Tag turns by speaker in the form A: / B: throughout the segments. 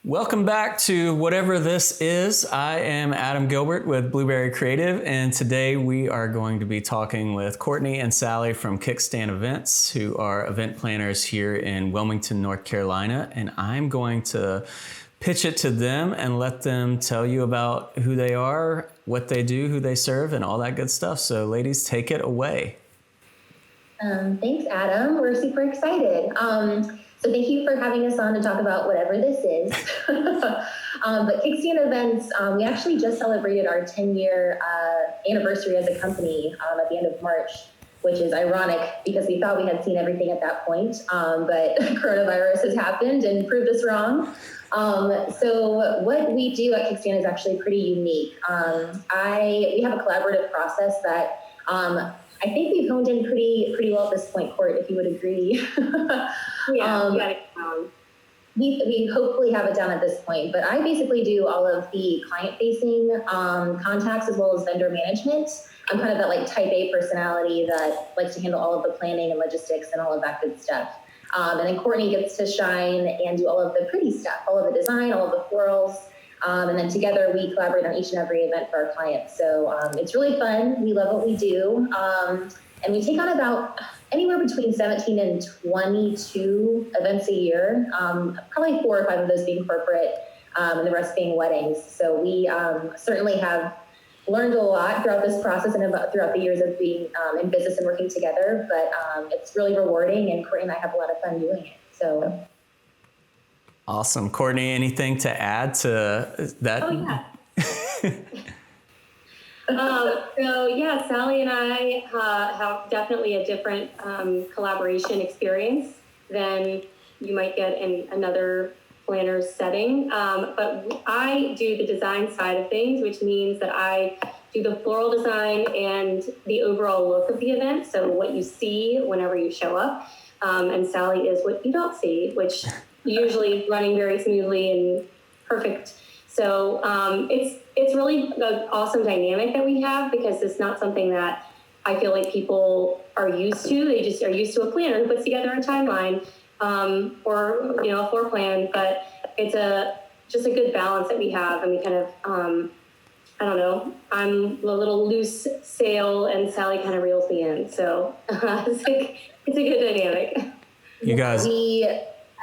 A: Welcome back to whatever this is. I am Adam Gilbert with Blueberry Creative, and today we are going to be talking with Courtney and Sally from Kickstand Events, who are event planners here in Wilmington, North Carolina. And I'm going to pitch it to them and let them tell you about who they are, what they do, who they serve, and all that good stuff. So ladies, take it away.
B: Thanks, Adam. We're super excited. So thank you for having us on to talk about whatever this is. But Kickstand Events, we actually just celebrated our 10-year anniversary as a company at the end of March, which is ironic because we thought we had seen everything at that point, but coronavirus has happened and proved us wrong. So what we do at Kickstand is actually pretty unique. We have a collaborative process that I think we've honed in pretty well at this point, Court, if you would agree. We hopefully have it down at this point, but I basically do all of the client-facing contacts as well as vendor management. I'm kind of that like type A personality that likes to handle all of the planning and logistics and all of that good stuff. And then Courtney gets to shine and do all of the pretty stuff, all of the design, all of the florals. And then together we collaborate on each and every event for our clients. So it's really fun. We love what we do. And we take on about anywhere between 17 and 22 events a year, probably 4 or 5 of those being corporate and the rest being weddings. So we certainly have learned a lot throughout this process and throughout the years of being in business and working together. But it's really rewarding, and Courtney and I have a lot of fun doing it. So.
A: Awesome. Courtney, anything to add to that?
C: Oh, yeah. Sally and I have definitely a different collaboration experience than you might get in another planner's setting. But I do the design side of things, which means that I do the floral design and the overall look of the event. So what you see whenever you show up. And Sally is what you don't see, which usually running very smoothly and perfect. So it's really an awesome dynamic that we have because it's not something that I feel like people are used to. They just are used to a planner who puts together a timeline or a floor plan. But it's just a good balance that we have, and we kind of I don't know. I'm a little loose sail, and Sally kind of reels me in. So it's a good dynamic.
A: You guys.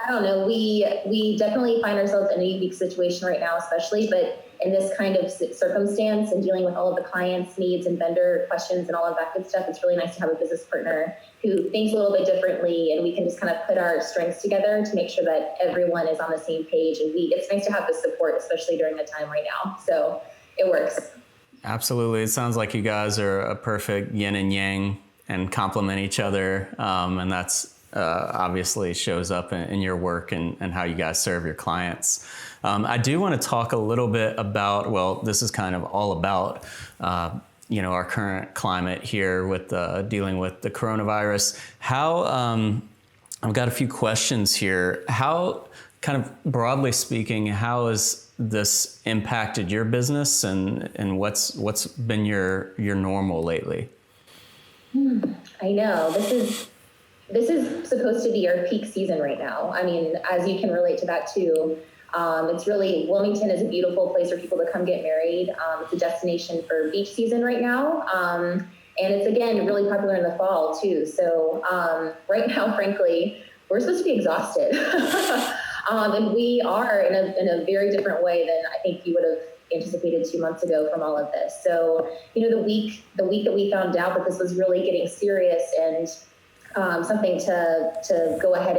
B: I don't know. We definitely find ourselves in a unique situation right now, especially, but in this kind of circumstance and dealing with all of the clients' needs and vendor questions and all of that good stuff, it's really nice to have a business partner who thinks a little bit differently, and we can just kind of put our strengths together to make sure that everyone is on the same page. And it's nice to have the support, especially during the time right now. So it works.
A: Absolutely. It sounds like you guys are a perfect yin and yang and complement each other. And that's obviously shows up in your work and how you guys serve your clients. I do want to talk a little bit about, well, this is kind of all about, our current climate here with dealing with the coronavirus. I've got a few questions here. How, kind of broadly speaking, how has this impacted your business and what's been your normal lately?
B: I know this is supposed to be our peak season right now. I mean, as you can relate to that too, it's really, Wilmington is a beautiful place for people to come get married. It's a destination for beach season right now. And it's, again, really popular in the fall too. So right now, frankly, we're supposed to be exhausted. And we are in a very different way than I think you would have anticipated 2 months ago from all of this. So, the week that we found out that this was really getting serious and something to go ahead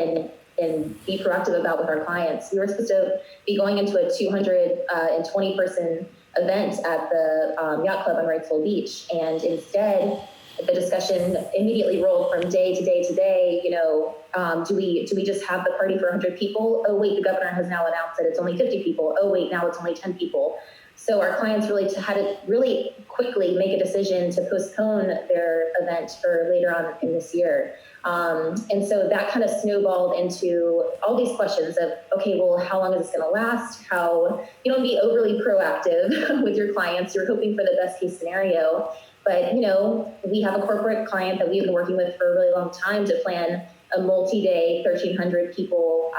B: and be proactive about with our clients. We were supposed to be going into a 220 person event at the yacht club on Wrightsville Beach. And instead, the discussion immediately rolled from day to day to day, do we just have the party for 100 people? Oh, wait, the governor has now announced that it's only 50 people. Oh, wait, now it's only 10 people. So our clients really had to really quickly make a decision to postpone their event for later on in this year. And so that kind of snowballed into all these questions of, okay, well, how long is this going to last? How, you don't be overly proactive with your clients. You're hoping for the best case scenario. But, we have a corporate client that we've been working with for a really long time to plan a multi-day 1,300 people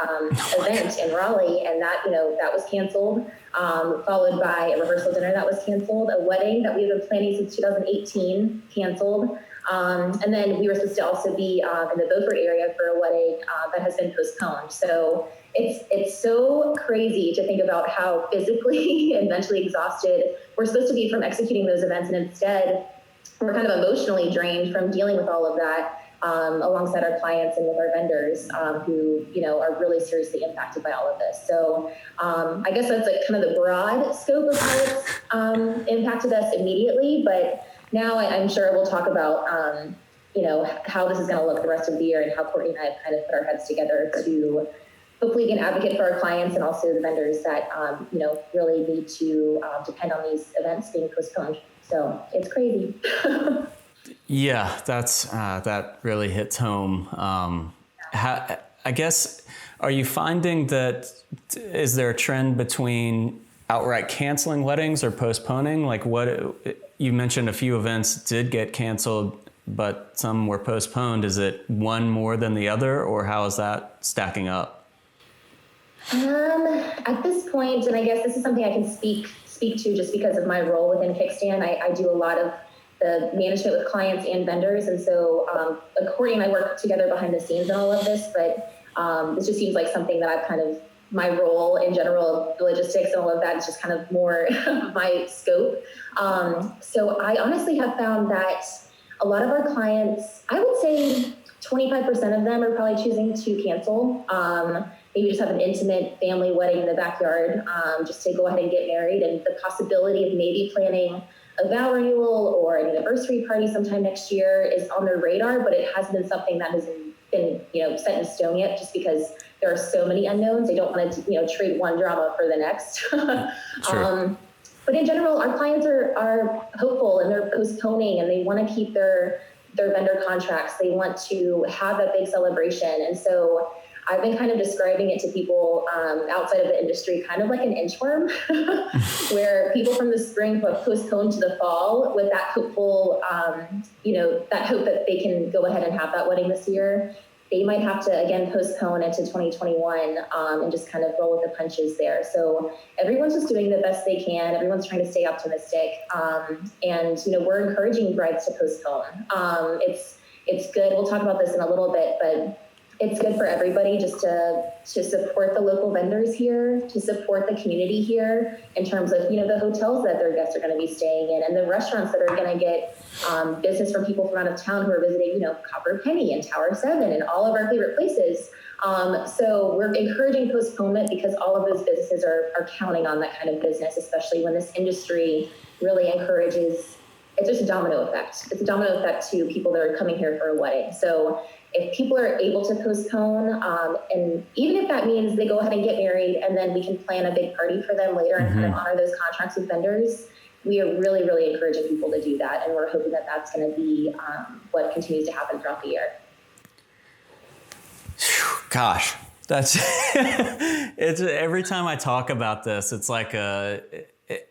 B: event in Raleigh, and that was canceled. Followed by a rehearsal dinner that was canceled, a wedding that we've been planning since 2018 canceled, and then we were supposed to also be in the Beaufort area for a wedding that has been postponed. So it's so crazy to think about how physically and mentally exhausted we're supposed to be from executing those events, and instead we're kind of emotionally drained from dealing with all of that. Alongside our clients and with our vendors who, are really seriously impacted by all of this. So I guess that's like kind of the broad scope of how it's impacted us immediately. But now I'm sure we'll talk about, how this is going to look the rest of the year and how Courtney and I have kind of put our heads together to hopefully be an advocate for our clients and also the vendors that, really need to depend on these events being postponed. So it's crazy.
A: Yeah, that really hits home. I guess, are you finding that, is there a trend between outright canceling weddings or postponing? Like you mentioned a few events did get canceled, but some were postponed. Is it one more than the other, or how is that stacking up?
B: At this point, and I guess this is something I can speak to just because of my role within Kickstand, I do a lot of the management with clients and vendors. And so Courtney and I work together behind the scenes in all of this, but this just seems like something that I've kind of, my role in general, the logistics and all of that is just kind of more my scope. So I honestly have found that a lot of our clients, I would say 25% of them are probably choosing to cancel. Maybe just have an intimate family wedding in the backyard, just to go ahead and get married, and the possibility of maybe planning a vow renewal or an anniversary party sometime next year is on their radar, but it hasn't been something that has been set in stone yet, just because there are so many unknowns. They don't want to trade one drama for the next. Sure. But in general, our clients are hopeful, and they're postponing, and they want to keep their vendor contracts. They want to have a big celebration, and so I've been kind of describing it to people outside of the industry, kind of like an inchworm, where people from the spring have postponed to the fall with that hopeful, that hope that they can go ahead and have that wedding this year. They might have to, again, postpone into 2021 and just kind of roll with the punches there. So everyone's just doing the best they can. Everyone's trying to stay optimistic. And we're encouraging brides to postpone. It's good. We'll talk about this in a little bit, but it's good for everybody just to support the local vendors here, to support the community here in terms of, the hotels that their guests are going to be staying in, and the restaurants that are going to get business from people from out of town who are visiting, Copper Penny and Tower 7 and all of our favorite places. So we're encouraging postponement because all of those businesses are counting on that kind of business, especially when this industry really encourages, it's just a domino effect. It's a domino effect to people that are coming here for a wedding. So if people are able to postpone, and even if that means they go ahead and get married and then we can plan a big party for them later and kind of honor those contracts with vendors, we are really, really encouraging people to do that. And we're hoping that that's going to be what continues to happen throughout the year.
A: Gosh, that's it's every time I talk about this, it's like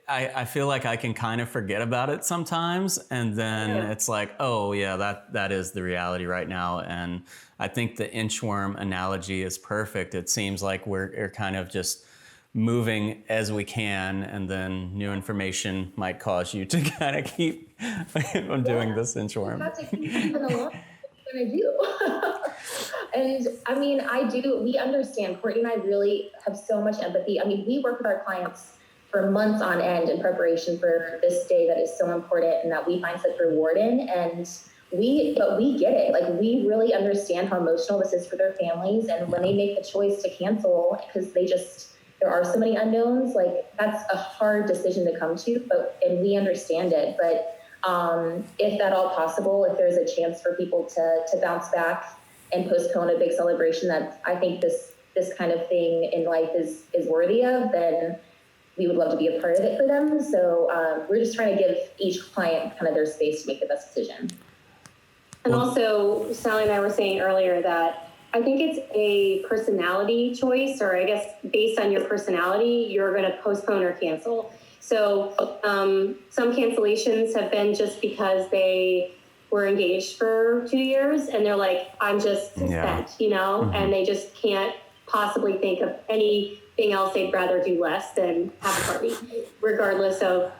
A: I feel like I can kind of forget about it sometimes, and then it's like, oh yeah, that is the reality right now. And I think the inchworm analogy is perfect. It seems like we're kind of just moving as we can, and then new information might cause you to kind of keep on doing this inchworm.
B: You have to keep moving along. What are you gonna do? And I mean, we understand. Courtney and I really have so much empathy. I mean, we work with our clients for months on end in preparation for this day that is so important and that we find such reward in. But we get it. Like, we really understand how emotional this is for their families. And when they make the choice to cancel because there are so many unknowns, like, that's a hard decision to come to, and we understand it. But if at all possible, if there's a chance for people to bounce back and postpone a big celebration that I think this kind of thing in life is worthy of, then we would love to be a part of it for them. So we're just trying to give each client kind of their space to make the best decision.
C: And also, Sally and I were saying earlier that I think it's a personality choice, or I guess based on your personality, you're going to postpone or cancel. So some cancellations have been just because they were engaged for 2 years and they're like, I'm just spent, and they just can't possibly think of anything else they'd rather do less than have a party, regardless of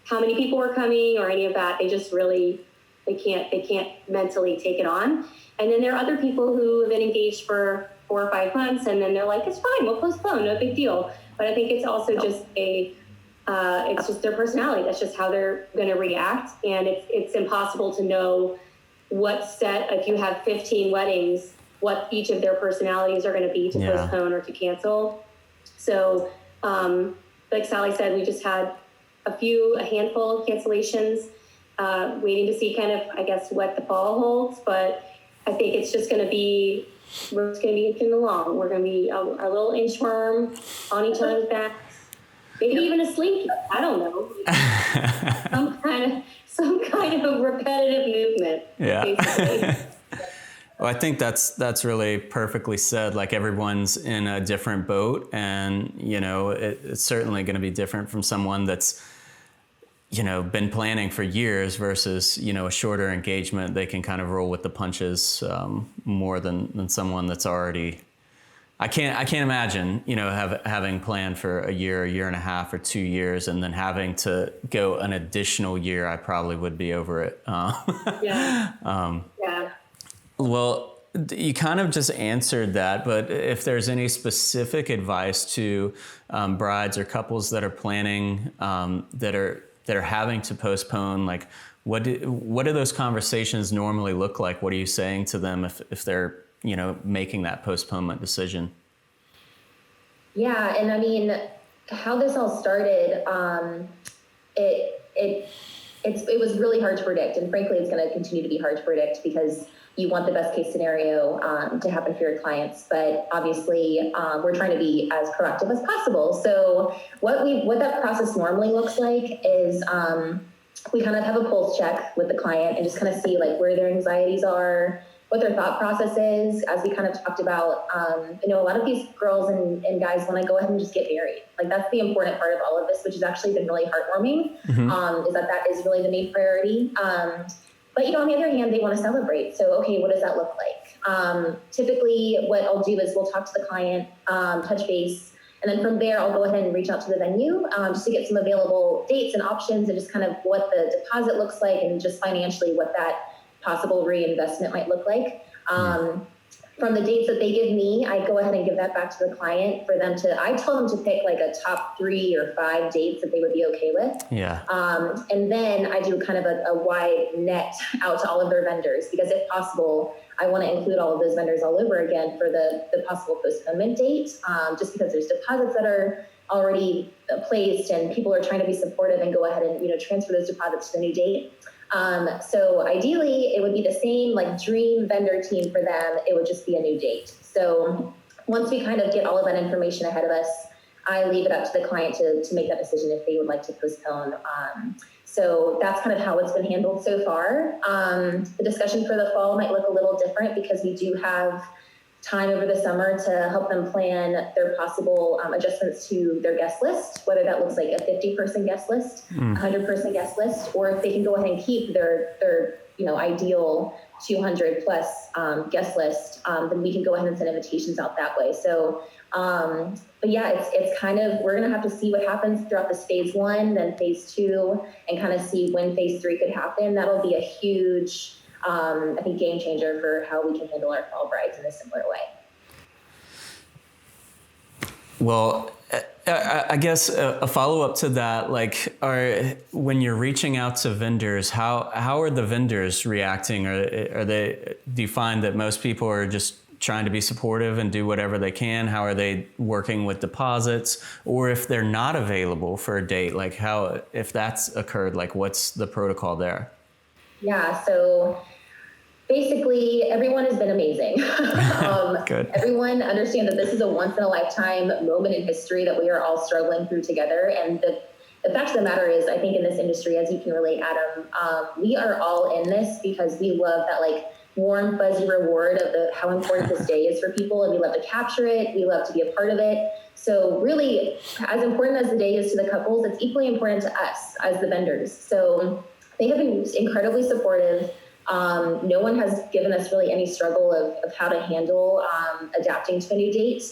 C: how many people were coming or any of that. They just really, they can't mentally take it on. And then there are other people who have been engaged for 4 or 5 months, and then they're like, it's fine, we'll postpone, no big deal. But I think it's also just it's just their personality. That's just how they're going to react. And it's impossible to know if you have 15 weddings, what each of their personalities are going to be to postpone or to cancel. So, like Sally said, we just had a handful of cancellations, waiting to see kind of, I guess, what the fall holds. But I think it's just going to be, we're just going to be inching along. We're going to be a little inchworm on each other's backs. Maybe even a slinky. I don't know. some kind of repetitive movement.
A: Yeah. Well, I think that's really perfectly said. Like, everyone's in a different boat, and it's certainly going to be different from someone that's been planning for years versus a shorter engagement. They can kind of roll with the punches more than someone that's already. I can't imagine, having planned for a year and a half, or 2 years, and then having to go an additional year. I probably would be over it.
C: Yeah.
A: Well, you kind of just answered that, but if there's any specific advice to brides or couples that are planning, that are having to postpone, like what do those conversations normally look like? What are you saying to them if they're making that postponement decision?
B: Yeah, and I mean, how this all started, it was really hard to predict, and frankly, it's going to continue to be hard to predict because you want the best case scenario to happen for your clients, but obviously we're trying to be as proactive as possible. So what that process normally looks like is we kind of have a pulse check with the client and just kind of see like where their anxieties are, what their thought process is. As we kind of talked about, a lot of these girls and guys want to go ahead and just get married. Like, that's the important part of all of this, which has actually been really heartwarming, is that is really the main priority. But, on the other hand, they want to celebrate. So, okay, what does that look like? Typically, what I'll do is we'll talk to the client, touch base, and then from there, I'll go ahead and reach out to the venue just to get some available dates and options and just kind of what the deposit looks like and just financially what that possible reinvestment might look like. From the dates that they give me, I go ahead and give that back to the client for them I tell them to pick like a top 3 or 5 dates that they would be okay with.
A: Yeah.
B: And then I do kind of a wide net out to all of their vendors, because if possible, I want to include all of those vendors all over again for the possible postponement date, just because there's deposits that are already placed and people are trying to be supportive and go ahead and, transfer those deposits to the new date. So ideally it would be the same like dream vendor team for them. It would just be a new date. So once we kind of get all of that information ahead of us, I leave it up to the client to make that decision if they would like to postpone. So that's kind of how it's been handled so far. The discussion for the fall might look a little different because we do have time over the summer to help them plan their possible adjustments to their guest list, whether that looks like a 50-person guest list, 100-person guest list, or if they can go ahead and keep their ideal 200 plus guest list, then we can go ahead and send invitations out that way. So, but yeah, it's kind of, we're going to have to see what happens throughout this phase 1, then phase 2, and kind of see when phase 3 could happen. That'll be a huge, I think, game changer for how we can handle our fall brides in a similar way.
A: Well, I guess a follow-up to that, like, when you're reaching out to vendors, how are the vendors reacting? Do you find that most people are just trying to be supportive and do whatever they can? How are they working with deposits? Or if they're not available for a date, like if that's occurred, like what's the protocol there?
B: Yeah, so basically, everyone has been amazing.
A: Good.
B: Everyone understands that this is a once-in-a-lifetime moment in history that we are all struggling through together. And the fact of the matter is, I think in this industry, as you can relate, Adam, we are all in this because we love that like warm, fuzzy reward of how important this day is for people, and we love to capture it. We love to be a part of it. So really, as important as the day is to the couples, it's equally important to us as the vendors. So they have been incredibly supportive. No one has given us really any struggle of how to handle adapting to a new date.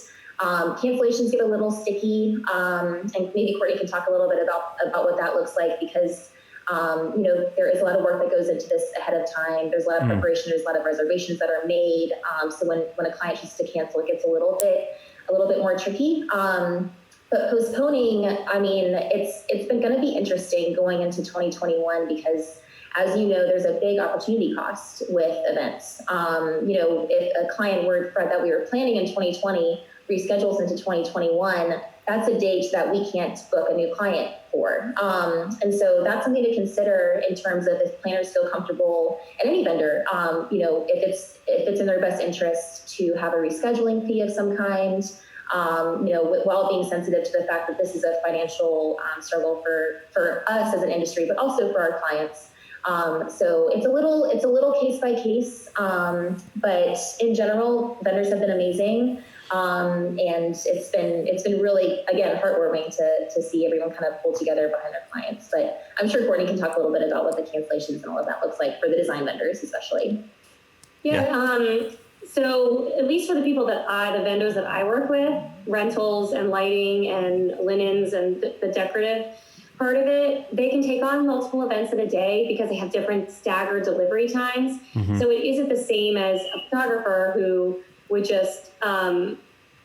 B: Cancellations get a little sticky, and maybe Courtney can talk a little bit about what that looks like, because there is a lot of work that goes into this ahead of time. There's a lot of preparation. There's a lot of reservations that are made. So when a client chooses to cancel, it gets a little bit more tricky. But postponing, I mean, it's been going to be interesting going into 2021, because as you know, there's a big opportunity cost with events. If a client that we were planning in 2020 reschedules into 2021, that's a date that we can't book a new client for. And so that's something to consider in terms of if planners feel comfortable, and any vendor, if it's in their best interest to have a rescheduling fee of some kind, while being sensitive to the fact that this is a financial struggle for us as an industry, but also for our clients. So it's a little case by case, but in general, vendors have been amazing. And it's been really, again, heartwarming to see everyone kind of pull together behind their clients. But I'm sure Courtney can talk a little bit about what the cancellations and all of that looks like for the design vendors, especially.
C: Yeah. So at least for the the vendors that I work with, rentals and lighting and linens and the decorative part of it, they can take on multiple events in a day because they have different staggered delivery times. Mm-hmm. So it isn't the same as a photographer who would just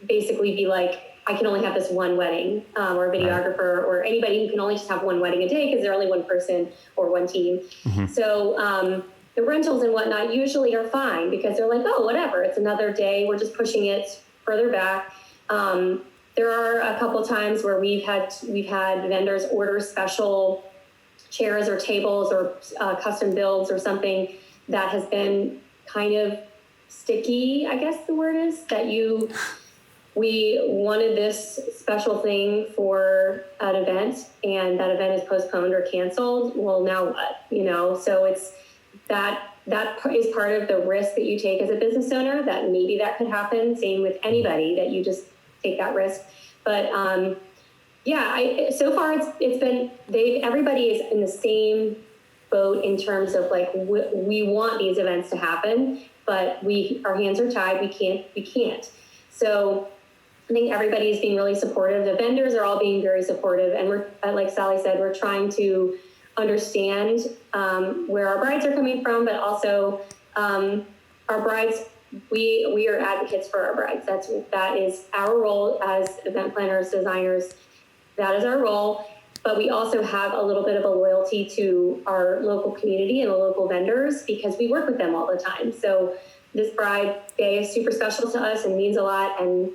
C: basically be like, I can only have this one wedding, or a videographer, or anybody who can only just have one wedding a day because they're only one person or one team. Mm-hmm. So the rentals and whatnot usually are fine because they're like, oh, whatever, it's another day. We're just pushing it further back. There are a couple times where we've had vendors order special chairs or tables or custom builds or something that has been kind of sticky, I guess the word is, that we wanted this special thing for an event and that event is postponed or canceled. Well, now what? So it's that is part of the risk that you take as a business owner, that maybe that could happen. Same with anybody, that you just take that risk. But so far it's been, everybody is in the same boat in terms of like, we want these events to happen, but our hands are tied. We can't. So I think everybody is being really supportive. The vendors are all being very supportive. And we're, like Sally said, we're trying to understand where our brides are coming from, but also our brides, we are advocates for our brides. That is our role as event planners, designers. That is our role. But we also have a little bit of a loyalty to our local community and the local vendors because we work with them all the time. So this Bride Day is super special to us and means a lot, and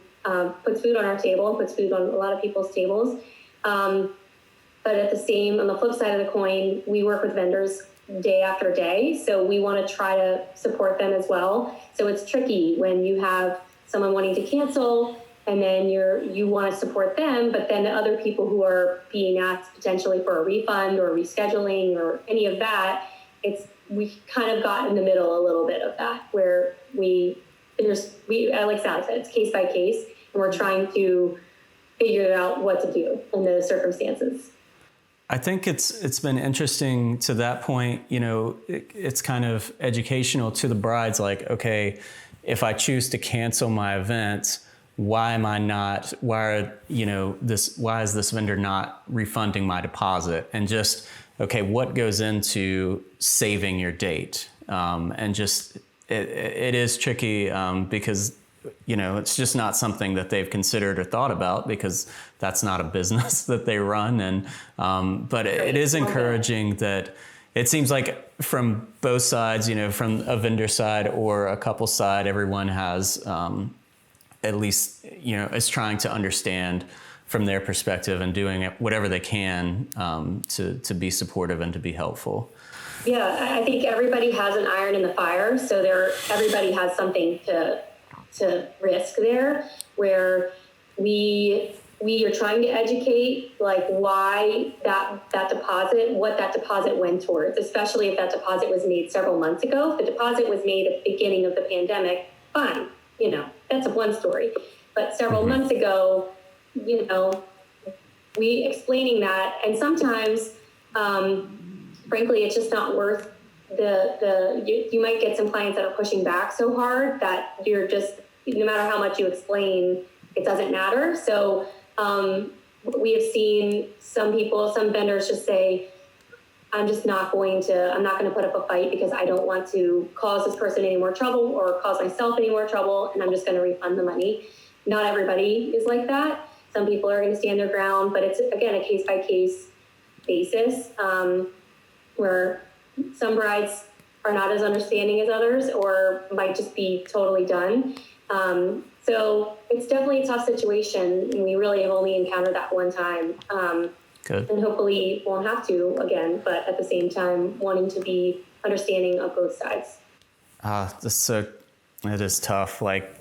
C: puts food on our table and puts food on a lot of people's tables. But on the flip side of the coin, we work with vendors day after day. So we want to try to support them as well. So it's tricky when you have someone wanting to cancel and then you want to support them, but then the other people who are being asked potentially for a refund or rescheduling or any of that, we kind of got in the middle a little bit of that, where like Sally said, it's case by case, and we're trying to figure out what to do in those circumstances.
A: I think it's been interesting to that point. It's kind of educational to the brides. Like, okay, if I choose to cancel my event, why is this vendor not refunding my deposit? And just, okay, what goes into saving your date? And just, it is tricky because it's just not something that they've considered or thought about, because that's not a business that they run. And but it is encouraging that it seems like from both sides, from a vendor side or a couple side, everyone has at least is trying to understand from their perspective and doing whatever they can to be supportive and to be helpful.
C: Yeah, I think everybody has an iron in the fire, so everybody has something to risk there, where we are trying to educate like why that deposit, what that deposit went towards, especially if that deposit was made several months ago. If the deposit was made at the beginning of the pandemic, fine, that's one story. But several months ago, we explaining that, and sometimes frankly it's just not worth you might get some clients that are pushing back so hard that you're just, no matter how much you explain, it doesn't matter. So we have seen some vendors just say, I'm not going to put up a fight because I don't want to cause this person any more trouble or cause myself any more trouble, and I'm just going to refund the money. Not everybody is like that. Some people are going to stand their ground, but it's, again, a case-by-case basis, where some brides are not as understanding as others or might just be totally done. So it's definitely a tough situation, and we really have only encountered that one time.
A: Good.
C: And hopefully won't have to again, but at the same time, wanting to be understanding of both sides.
A: It is tough. Like,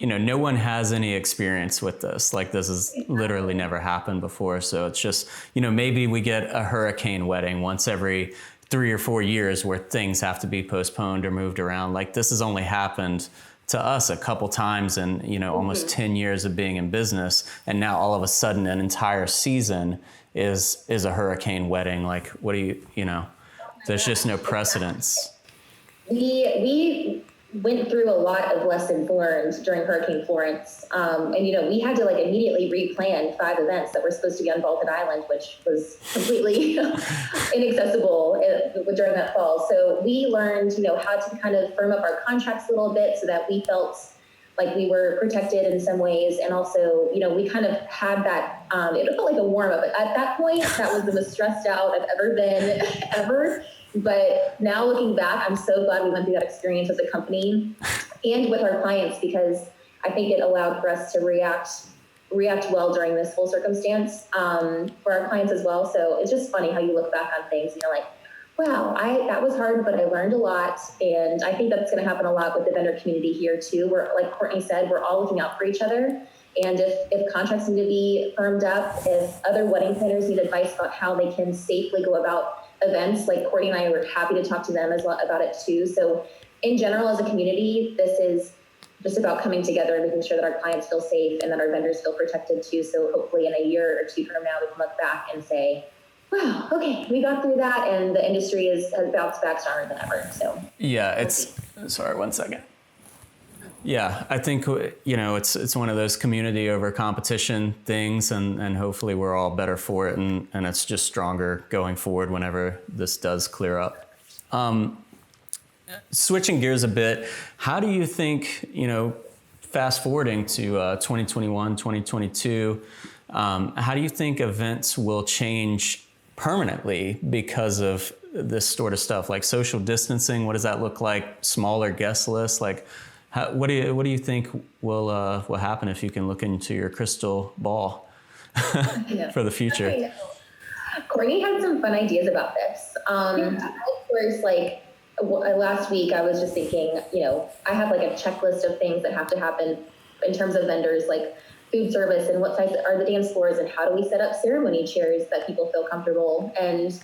A: no one has any experience with this. Like, this has literally never happened before. So it's just, maybe we get a hurricane wedding once every 3 or 4 years where things have to be postponed or moved around. Like, this has only happened to us a couple times in, almost 10 years of being in business. And now all of a sudden an entire season is a hurricane wedding. Like, what do there's just no precedence.
B: We went through a lot of lessons learned during Hurricane Florence. And, we had to immediately replan 5 events that were supposed to be on Balkan Island, which was completely inaccessible during that fall. So we learned, how to kind of firm up our contracts a little bit so that we felt like we were protected in some ways. And also, we kind of had that, it felt like a warm up. At that point, that was the most stressed out I've ever been, ever. But now looking back, I'm so glad we went through that experience as a company and with our clients, because I think it allowed for us to react well during this whole circumstance, for our clients as well. So it's just funny how you look back on things and you're like, wow, that was hard, but I learned a lot. And I think that's going to happen a lot with the vendor community here too. We're, like Courtney said, we're all looking out for each other. And if contracts need to be firmed up, if other wedding planners need advice about how they can safely go about events, like Courtney and I were happy to talk to them as well about it too. So in general, as a community, this is just about coming together and making sure that our clients feel safe and that our vendors feel protected too. So hopefully in a year or 2 from now, we can look back and say, wow, okay, we got through that and the industry has bounced back stronger than ever. So
A: yeah, sorry, 1 second. Yeah, I think, it's one of those community over competition things, and hopefully we're all better for it, and it's just stronger going forward whenever this does clear up. Switching gears a bit, how do you think, fast forwarding to 2021, 2022, how do you think events will change permanently because of this sort of stuff, like social distancing? What does that look like? Smaller guest lists? Like, what do you think will happen if you can look into your crystal ball for the future?
B: Courtney had some fun ideas about this. Of course, last week I was just thinking, I have a checklist of things that have to happen in terms of vendors, like food service and what size are the dance floors and how do we set up ceremony chairs that people feel comfortable, and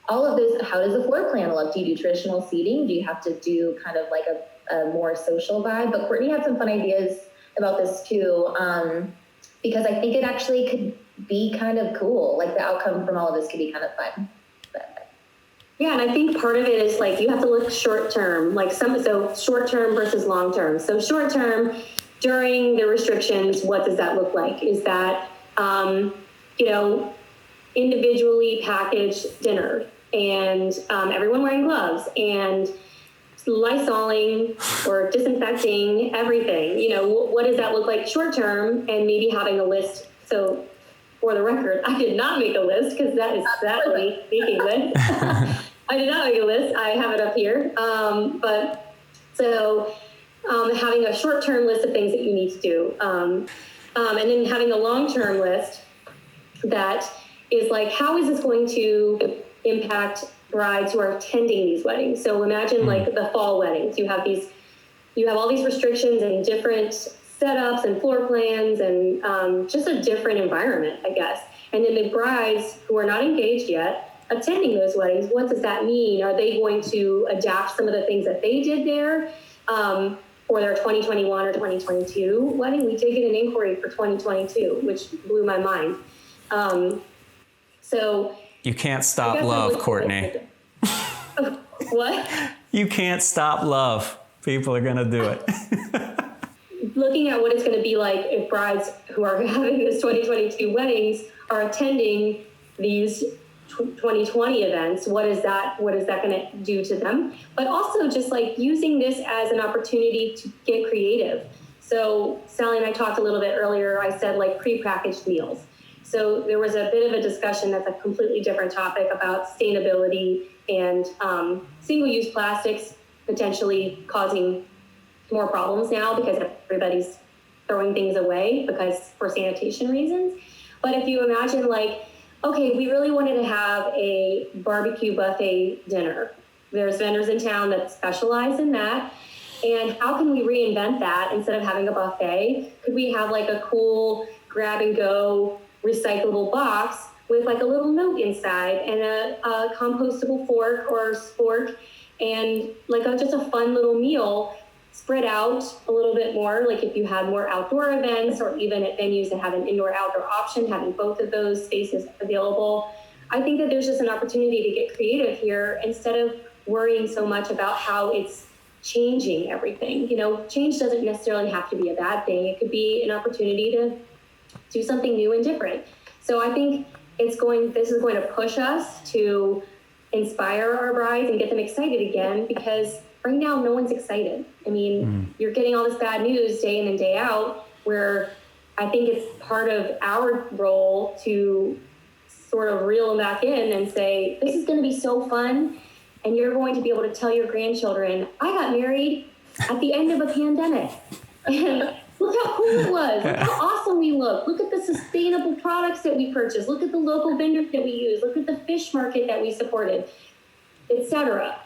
B: all of this. How does the floor plan look? Do you do traditional seating? Do you have to do kind of like a more social vibe? But Courtney had some fun ideas about this too, because I think it actually could be kind of cool. Like the outcome from all of this could be kind of fun.
C: Yeah, and I think part of it is you have to look short term, so short term versus long term. So short term, during the restrictions, what does that look like? Is that individually packaged dinner and everyone wearing gloves and Lysoling or disinfecting everything? What does that look like short term? And maybe having a list. So for the record, I did not make a list because that is sadly making list. I did not make a list. I have it up here. Having a short-term list of things that you need to do. And then having a long-term list that is how is this going to impact brides who are attending these weddings? So imagine the fall weddings. You have all these restrictions and different setups and floor plans and just a different environment, I guess. And then the brides who are not engaged yet attending those weddings, what does that mean? Are they going to adapt some of the things that they did there for their 2021 or 2022 wedding? We did get an inquiry for 2022, which blew my mind. So
A: you can't stop love, Courtney.
C: What?
A: You can't stop love. People are going to do it.
C: Looking at what it's going to be like if brides who are having this 2022 weddings are attending these 2020 events, what is that going to do to them? But also just like using this as an opportunity to get creative. So Sally and I talked a little bit earlier, I said like prepackaged meals. So there was a bit of a discussion that's a completely different topic about sustainability and single-use plastics potentially causing more problems now because everybody's throwing things away for sanitation reasons. But if you imagine like, okay, we really wanted to have a barbecue buffet dinner. There's vendors in town that specialize in that. And how can we reinvent that instead of having a buffet? Could we have like a cool grab and go recyclable box with like a little note inside and a compostable fork or spork and like just a fun little meal spread out a little bit more, like if you had more outdoor events or even at venues that have an indoor-outdoor option, having both of those spaces available. I think that there's just an opportunity to get creative here instead of worrying so much about how it's changing everything. You know, change doesn't necessarily have to be a bad thing. It could be an opportunity to do something new and different. So I think this is going to push us to inspire our brides and get them excited again, because right now no one's excited. I mean, you're getting all this bad news day in and day out, where I think it's part of our role to sort of reel them back in and say, this is going to be so fun. And you're going to be able to tell your grandchildren, I got married at the end of a pandemic. And look how cool it was. Look how awesome we look. Look at the sustainable products that we purchased. Look at the local vendors that we use. Look at the fish market that we supported, etc.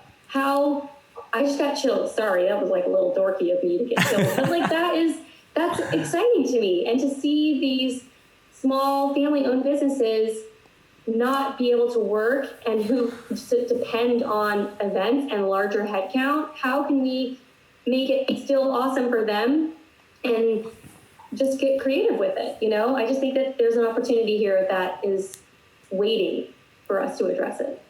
C: I just got chilled. Sorry, that was like a little dorky of me to get chilled. But like that's exciting to me. And to see these small family-owned businesses not be able to work and who depend on events and larger headcount, how can we make it still awesome for them and just get creative with it? You know, I just think that there's an opportunity here that is waiting for us to address it.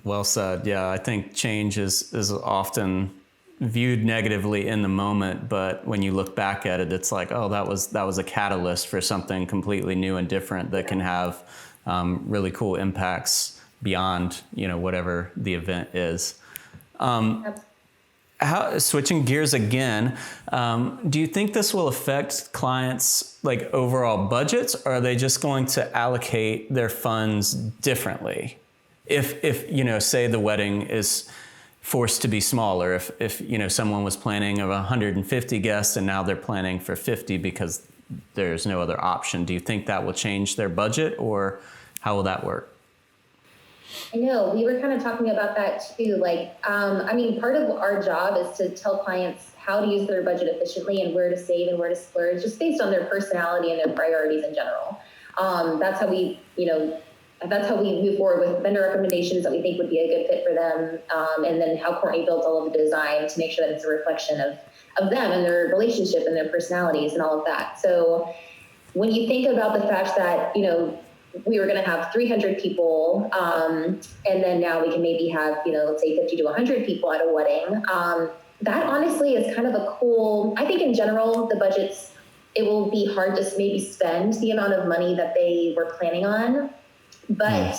A: Well said. Yeah, I think change is often viewed negatively in the moment, but when you look back at it, it's like, oh, that was a catalyst for something completely new and different that can have really cool impacts beyond, whatever the event is. Switching gears again, do you think this will affect clients' like overall budgets, or are they just going to allocate their funds differently? If say the wedding is forced to be smaller, if someone was planning of 150 guests and now they're planning for 50 because there's no other option, do you think that will change their budget, or how will that work?
B: I know, we were kind of talking about that too. Like, part of our job is to tell clients how to use their budget efficiently and where to save and where to splurge, just based on their personality and their priorities in general. That's how we move forward with vendor recommendations that we think would be a good fit for them. And then how Courtney built all of the design to make sure that it's a reflection of them and their relationship and their personalities and all of that. So when you think about the fact that, we were going to have 300 people, and then now we can maybe have, let's say 50 to 100 people at a wedding. That honestly is kind of a cool, I think in general, the budgets, it will be hard to maybe spend the amount of money that they were planning on. But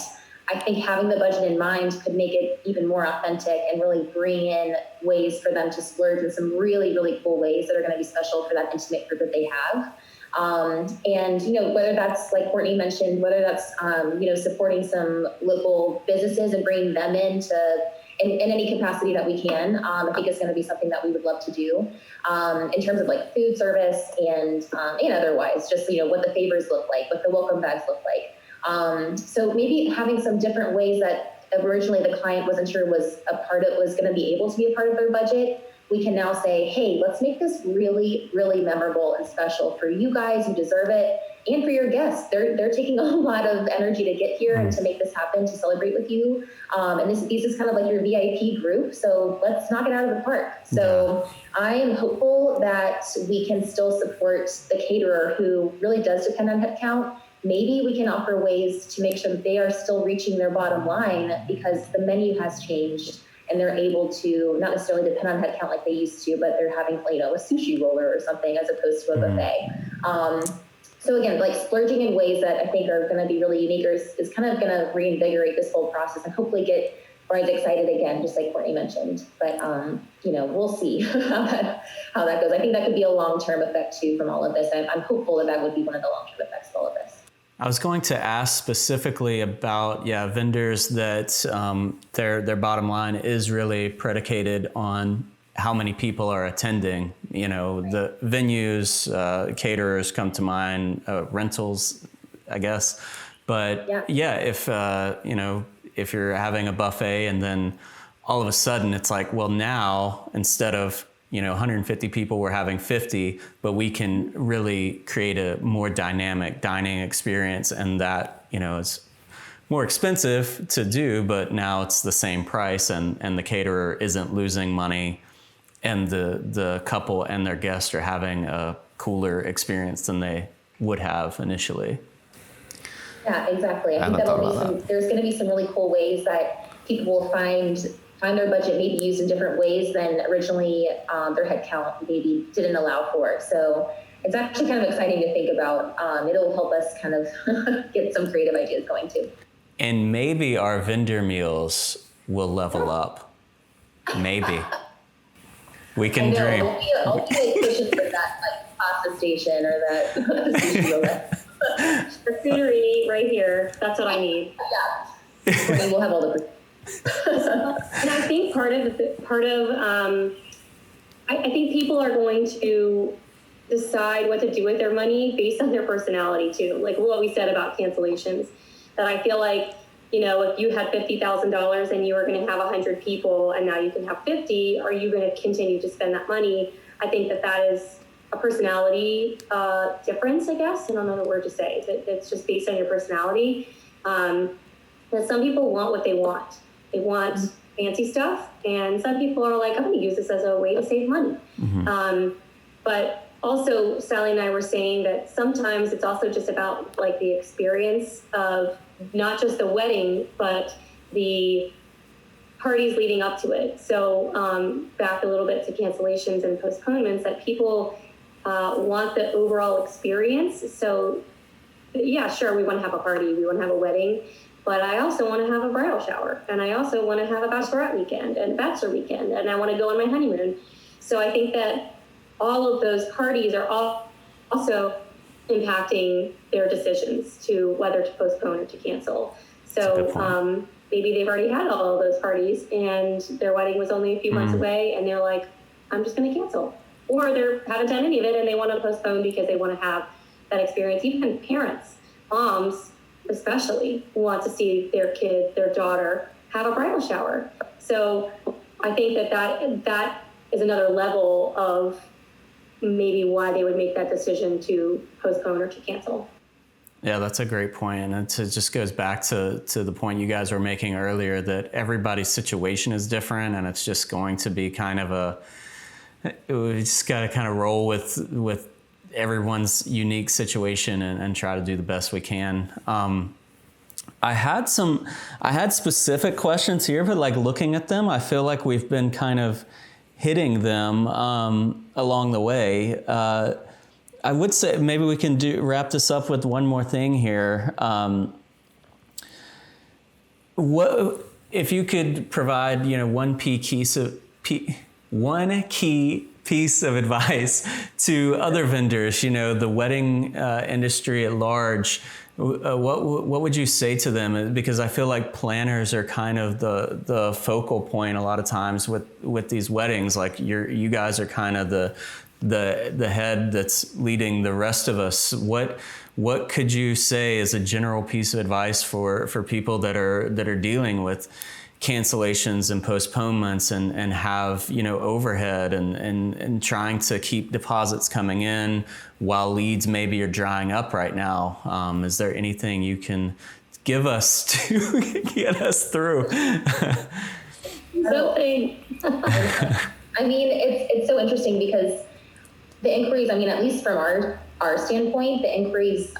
B: I think having the budget in mind could make it even more authentic and really bring in ways for them to splurge in some really, really cool ways that are going to be special for that intimate group that they have. And, whether that's like Courtney mentioned, whether that's, supporting some local businesses and bringing them in any capacity that we can, I think it's going to be something that we would love to do, in terms of like food service and otherwise, just, what the favors look like, what the welcome bags look like. So maybe having some different ways that originally the client wasn't sure was going to be able to be a part of their budget. We can now say, hey, let's make this really, really memorable and special for you guys who deserve it, and for your guests. They're taking a lot of energy to get here and to make this happen, to celebrate with you. And this is kind of like your VIP group. So let's knock it out of the park. So I am hopeful that we can still support the caterer who really does depend on headcount, maybe we can offer ways to make sure that they are still reaching their bottom line because the menu has changed and they're able to not necessarily depend on headcount like they used to, but they're having, you know, a sushi roller or something as opposed to a buffet. So again, like splurging in ways that I think are going to be really unique is kind of going to reinvigorate this whole process and hopefully get brides excited again, just like Courtney mentioned. But, you know, we'll see how that goes. I think that could be a long-term effect too from all of this. I'm hopeful that that would be one of the long-term effects of all of this.
A: I was going to ask specifically about, vendors that their bottom line is really predicated on how many people are attending. You know, the venues, caterers come to mind, rentals, I guess. But if, you know, if you're having a buffet and then all of a sudden it's like, well, now instead of, you know, 150 people, we're having 50, but we can really create a more dynamic dining experience. And that, you know, is more expensive to do, but now it's the same price and the caterer isn't losing money and the couple and their guests are having a cooler experience than they would have initially.
B: Yeah, exactly. I think there's going to be some really cool ways that people will find their budget maybe used in different ways than originally their headcount maybe didn't allow for. So it's actually kind of exciting to think about. It'll help us kind of get some creative ideas going too. And
A: maybe our vendor meals will level up. Maybe. We can dream.
B: I'll be like pushing for that like pasta station or that sushi roller.
C: The sooner you eat right here, that's what I need.
B: Yeah. We'll have all the.
C: And I think I think people are going to decide what to do with their money based on their personality too. Like what we said about cancellations, that I feel like, you know, if you had $50,000 and you were going to have 100 people and now you can have 50, are you going to continue to spend that money? I think that is a personality difference, I guess. I don't know the word to say. It's just based on your personality. That some people want what they want. They want fancy stuff, and some people are like, I'm going to use this as a way to save money. But also, Sally and I were saying that sometimes it's also just about like the experience of not just the wedding, but the parties leading up to it. So back a little bit to cancellations and postponements, that people want the overall experience. So yeah, sure, we want to have a party, we want to have a wedding, but I also want to have a bridal shower, and I also want to have a bachelorette weekend and bachelor weekend, and I want to go on my honeymoon. So I think that all of those parties are also impacting their decisions to whether to postpone or to cancel. So maybe they've already had all of those parties and their wedding was only a few months away, and they're like, I'm just going to cancel. Or they haven't done any of it and they want to postpone because they want to have that experience. Even parents, moms especially, want to see their kid, their daughter, have a bridal shower. So I think that is another level of maybe why they would make that decision to postpone or to cancel.
A: Yeah, that's a great point. And it just goes back to the point you guys were making earlier, that everybody's situation is different, and it's just going to be kind of we just got to kind of roll with everyone's unique situation and try to do the best we can. I had specific questions here, but like looking at them, I feel like we've been kind of hitting them along the way. I would say maybe we can wrap this up with one more thing here. What if you could provide, one key piece of advice to other vendors, the wedding industry at large? What would you say to them? Because I feel like planners are kind of the focal point a lot of times with these weddings. Like you guys are kind of the head that's leading the rest of us. What could you say as a general piece of advice for people that are dealing with cancellations and postponements and have overhead and trying to keep deposits coming in while leads maybe are drying up right now? Is there anything you can give us to get us through?
B: Something. I mean, it's so interesting because the inquiries, at least from our our standpoint, the inquiries,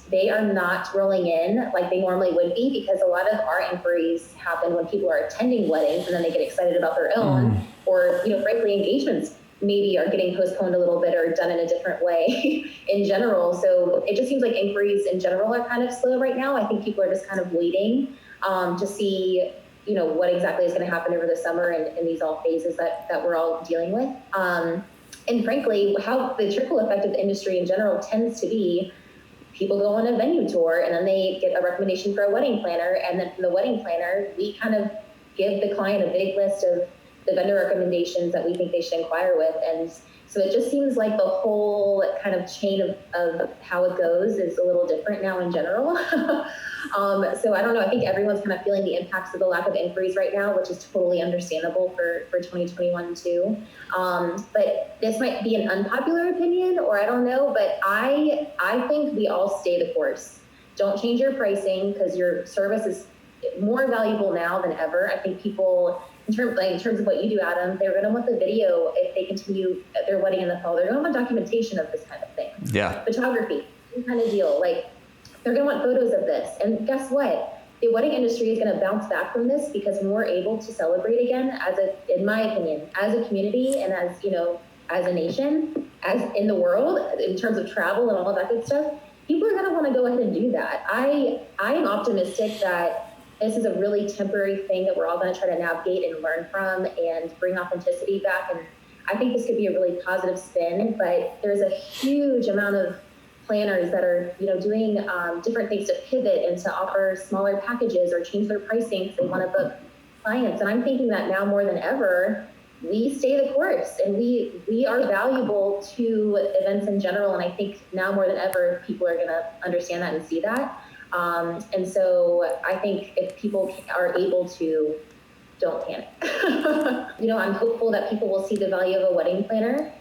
B: they are not rolling in like they normally would be, because a lot of our inquiries happen when people are attending weddings and then they get excited about their own, or, frankly, engagements maybe are getting postponed a little bit or done in a different way in general. So it just seems like inquiries in general are kind of slow right now. I think people are just kind of waiting to see, what exactly is going to happen over the summer and in these all phases that we're all dealing with. And frankly, how the trickle effect of the industry in general tends to be, people go on a venue tour and then they get a recommendation for a wedding planner. And then from the wedding planner, we kind of give the client a big list of the vendor recommendations that we think they should inquire with. And so it just seems like the whole kind of chain of how it goes is a little different now in general. So I don't know, I think everyone's kind of feeling the impacts of the lack of inquiries right now, which is totally understandable for 2021 too. But this might be an unpopular opinion, or I don't know, but I think we all stay the course. Don't change your pricing, because your service is more valuable now than ever. I think people, in terms of what you do, Adam, they're going to want the video if they continue their wedding in the fall. They're going to want documentation of this kind of thing. Yeah. Photography, some kind of deal. Like, they're going to want photos of this. And guess what? The wedding industry is going to bounce back from this, because when we're able to celebrate again, in my opinion, as a community and as a nation, as in the world, in terms of travel and all of that good stuff, people are going to want to go ahead and do that. I am optimistic that this is a really temporary thing that we're all going to try to navigate and learn from and bring authenticity back. And I think this could be a really positive spin, but there's a huge amount of planners that are, doing different things to pivot and to offer smaller packages or change their pricing because they want to book clients. And I'm thinking that now more than ever, we stay the course, and we are valuable to events in general. And I think now more than ever, people are going to understand that and see that. And so I think if people are able to, don't panic. I'm hopeful that people will see the value of a wedding planner.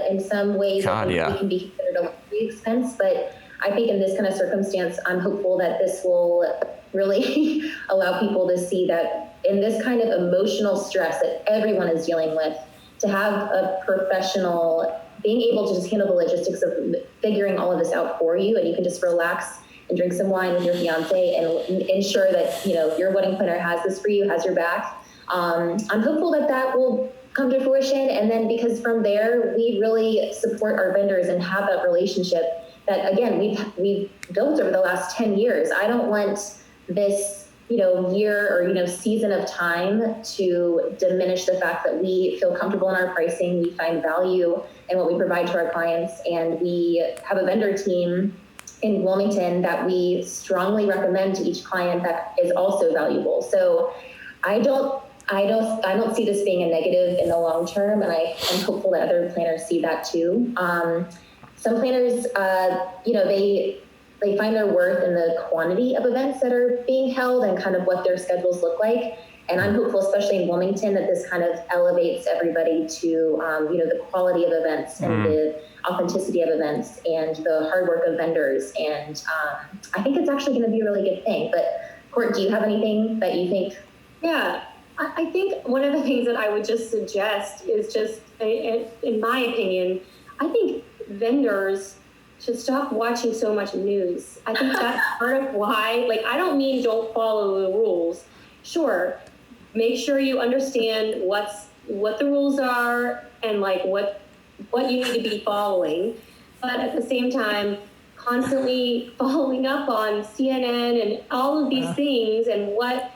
B: In some ways, I think it can be considered a luxury expense, but I think in this kind of circumstance, I'm hopeful that this will really allow people to see that in this kind of emotional stress that everyone is dealing with, to have a professional being able to just handle the logistics of figuring all of this out for you, and you can just relax and drink some wine with your fiance and ensure that your wedding planner has this for you, has your back. I'm hopeful that will come to fruition, and then because from there we really support our vendors and have that relationship that again we've built over the last 10 years. I don't want this year or season of time to diminish the fact that we feel comfortable in our pricing, we find value in what we provide to our clients, and we have a vendor team in Wilmington that we strongly recommend to each client that is also valuable. So I don't see this being a negative in the long term, and I am hopeful that other planners see that too. Some planners, they find their worth in the quantity of events that are being held and kind of what their schedules look like. And I'm hopeful, especially in Wilmington, that this kind of elevates everybody to, the quality of events and the authenticity of events and the hard work of vendors. And I think it's actually going to be a really good thing. But Court, do you have anything that you think?
C: Yeah, I think one of the things that I would just suggest is just, in my opinion, I think vendors should stop watching so much news. I think that's part of why, I don't mean don't follow the rules. Sure, make sure you understand what the rules are and what you need to be following. But at the same time, constantly following up on CNN and all of these things and what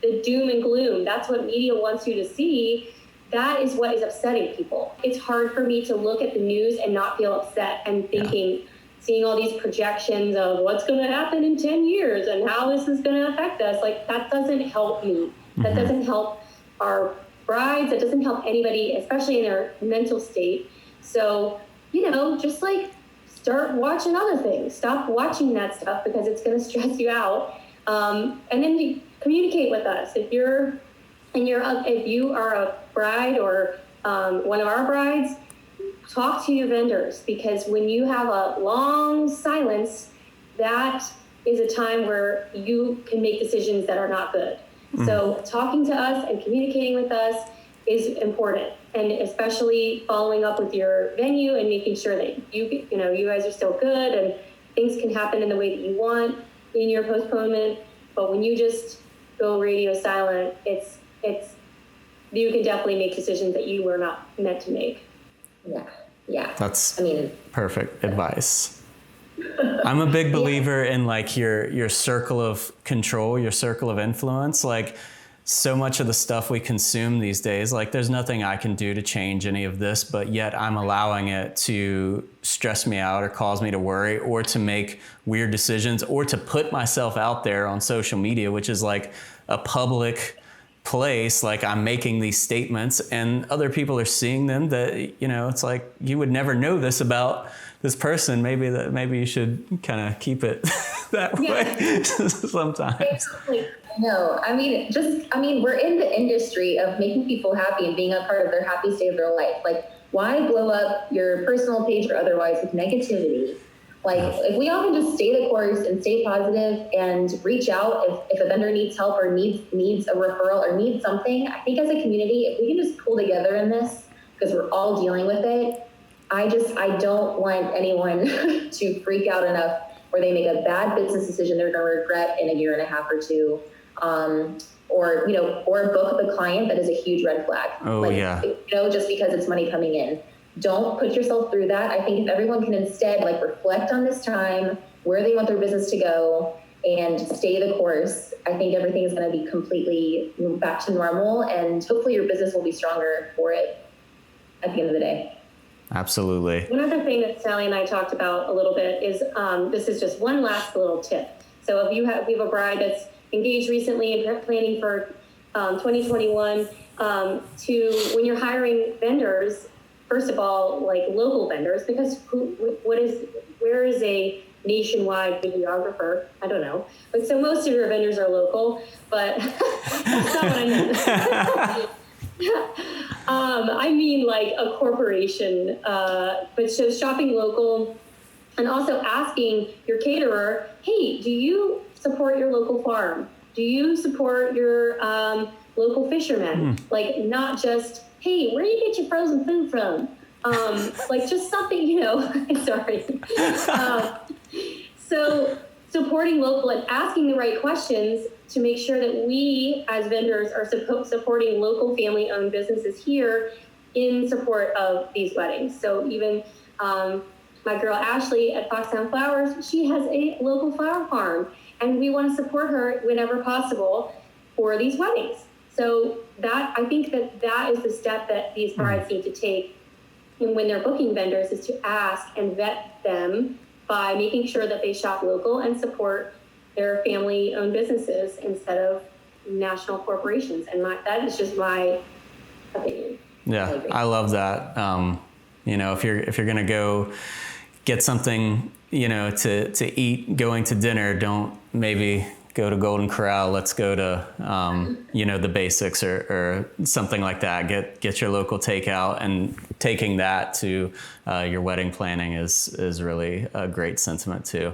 C: the doom and gloom, that's what media wants you to see. That is what is upsetting people. It's hard for me to look at the news and not feel upset and thinking, seeing all these projections of what's going to happen in 10 years and how this is going to affect us. That doesn't help me. That doesn't help our brides. That doesn't help anybody, especially in their mental state. So, just start watching other things. Stop watching that stuff because it's going to stress you out. And then you communicate with us. If you are a bride or one of our brides, talk to your vendors, because when you have a long silence, that is a time where you can make decisions that are not good. So talking to us and communicating with us is important, and especially following up with your venue and making sure that you guys are still good and things can happen in the way that you want in your postponement. But when you just go radio silent, it's you can definitely make decisions that you were not meant to make.
B: Yeah.
A: That's perfect advice. I'm a big believer in like your circle of control, your circle of influence. Like, so much of the stuff we consume these days, like there's nothing I can do to change any of this, but yet I'm allowing it to stress me out or cause me to worry or to make weird decisions or to put myself out there on social media, which is like a public place. Like, I'm making these statements and other people are seeing them that, it's like, you would never know this about this person. Maybe you should kind of keep it that way sometimes.
B: No, we're in the industry of making people happy and being a part of their happy state of their life. Like, why blow up your personal page or otherwise with negativity? Like, if we all can just stay the course and stay positive and reach out if a vendor needs help or needs a referral or needs something, I think as a community, if we can just pull together in this, because we're all dealing with it, I don't want anyone to freak out enough where they make a bad business decision they're going to regret in a year and a half or two. Or book the client that is a huge red flag. Just because it's money coming in. Don't put yourself through that. I think if everyone can instead reflect on this time, where they want their business to go, and stay the course, I think everything is going to be completely back to normal, and hopefully your business will be stronger for it at the end of the day.
A: Absolutely.
C: One other thing that Sally and I talked about a little bit is this is just one last little tip. So if we have a bride that's engaged recently and planning for 2021, when you're hiring vendors, first of all, like local vendors, because where is a nationwide videographer? I don't know. But so most of your vendors are local, but that's not what I meant. I mean like a corporation, but so shopping local, and also asking your caterer, hey, do you support your local farm? Do you support your local fishermen? Like, not just, hey, where do you get your frozen food from? Like just something, sorry. So supporting local and asking the right questions to make sure that we as vendors are supporting local family-owned businesses here in support of these weddings. So even my girl Ashley at Foxhound Flowers, she has a local flower farm, and we want to support her whenever possible for these weddings. So I think that is the step that these brides need to take when they're booking vendors, is to ask and vet them by making sure that they shop local and support their family-owned businesses instead of national corporations. And that is just my opinion.
A: Yeah, I love that. If you're gonna go get something, to eat, going to dinner, don't maybe go to Golden Corral. Let's go to, the basics or something like that. Get your local takeout, and taking that to your wedding planning is really a great sentiment too.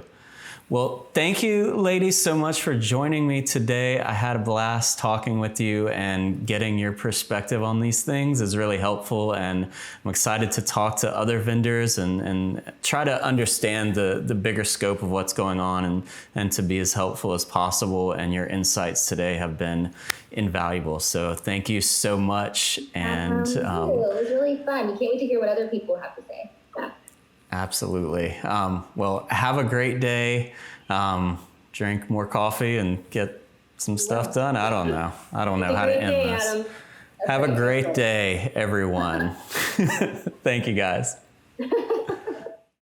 A: Well, thank you, ladies, so much for joining me today. I had a blast talking with you, and getting your perspective on these things is really helpful. And I'm excited to talk to other vendors and try to understand the bigger scope of what's going on, and to be as helpful as possible. And your insights today have been invaluable. So thank you so much. And
B: it was really fun. You can't wait to hear what other people have to say. Yeah.
A: Absolutely. Well, have a great day. Drink more coffee and get some stuff done. I don't know how to end this. Adam. Have a great day, everyone. Thank you, guys.